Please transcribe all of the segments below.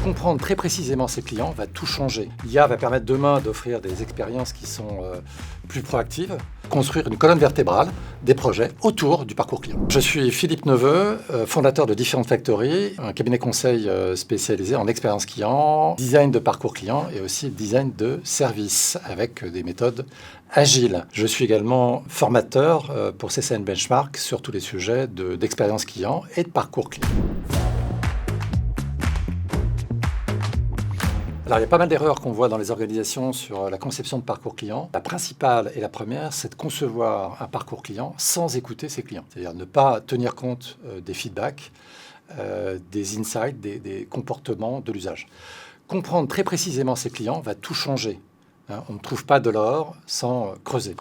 Comprendre très précisément ses clients va tout changer. L'IA va permettre demain d'offrir des expériences qui sont plus proactives, construire une colonne vertébrale des projets autour du parcours client. Je suis Philippe Neveu, fondateur de Different Factory, un cabinet conseil spécialisé en expérience client, design de parcours client et aussi design de service avec des méthodes agiles. Je suis également formateur pour CCN Benchmark sur tous les sujets d'expérience client et de parcours client. Alors, il y a pas mal d'erreurs qu'on voit dans les organisations sur la conception de parcours client. La principale et la première, c'est de concevoir un parcours client sans écouter ses clients. C'est-à-dire ne pas tenir compte des feedbacks, des insights, des comportements de l'usage. Comprendre très précisément ses clients va tout changer. On ne trouve pas de l'or sans creuser.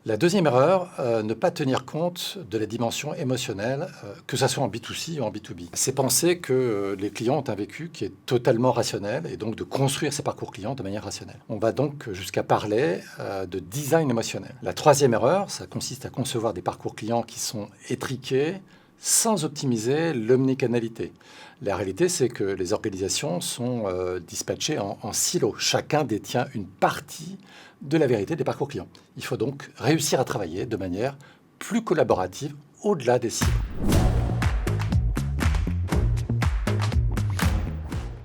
La deuxième erreur, ne pas tenir compte de la dimension émotionnelle, que ce soit en B2C ou en B2B. C'est penser que les clients ont un vécu qui est totalement rationnel et donc de construire ces parcours clients de manière rationnelle. On va donc jusqu'à parler de design émotionnel. La troisième erreur, ça consiste à concevoir des parcours clients qui sont étriqués sans optimiser l'omnicanalité. La réalité, c'est que les organisations sont dispatchées en silos. Chacun détient une partie de la vérité des parcours clients. Il faut donc réussir à travailler de manière plus collaborative au-delà des silos.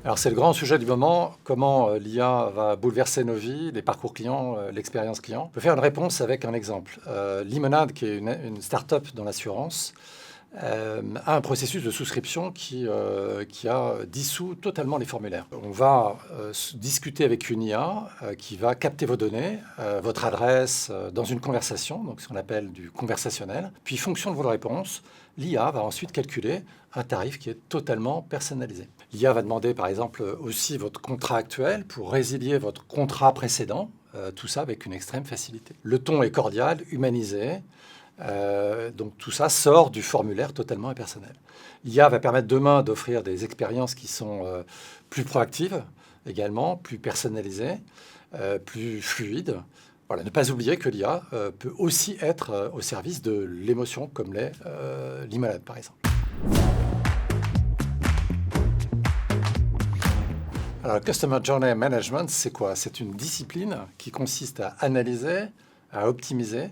Alors c'est le grand sujet du moment, comment l'IA va bouleverser nos vies, les parcours clients, l'expérience client. On peut faire une réponse avec un exemple. Limonade, qui est une start-up dans l'assurance, a un processus de souscription qui a dissous totalement les formulaires. On va discuter avec une IA qui va capter vos données, votre adresse dans une conversation, donc ce qu'on appelle du conversationnel. Puis, fonction de vos réponses, l'IA va ensuite calculer un tarif qui est totalement personnalisé. L'IA va demander par exemple aussi votre contrat actuel pour résilier votre contrat précédent, tout ça avec une extrême facilité. Le ton est cordial, humanisé. Donc tout ça sort du formulaire totalement impersonnel. L'IA va permettre demain d'offrir des expériences qui sont plus proactives, également plus personnalisées, plus fluides. Voilà, ne pas oublier que l'IA peut aussi être au service de l'émotion, comme l'est limonade par exemple. Alors, Customer Journey Management, c'est quoi? C'est une discipline qui consiste à analyser, à optimiser,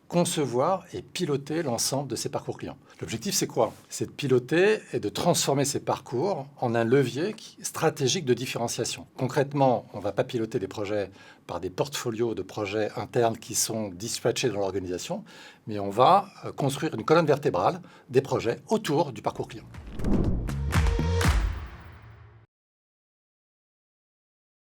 concevoir et piloter l'ensemble de ces parcours clients. L'objectif, c'est quoi? C'est de piloter et de transformer ces parcours en un levier stratégique de différenciation. Concrètement, on ne va pas piloter des projets par des portfolios de projets internes qui sont dispatchés dans l'organisation, mais on va construire une colonne vertébrale des projets autour du parcours client.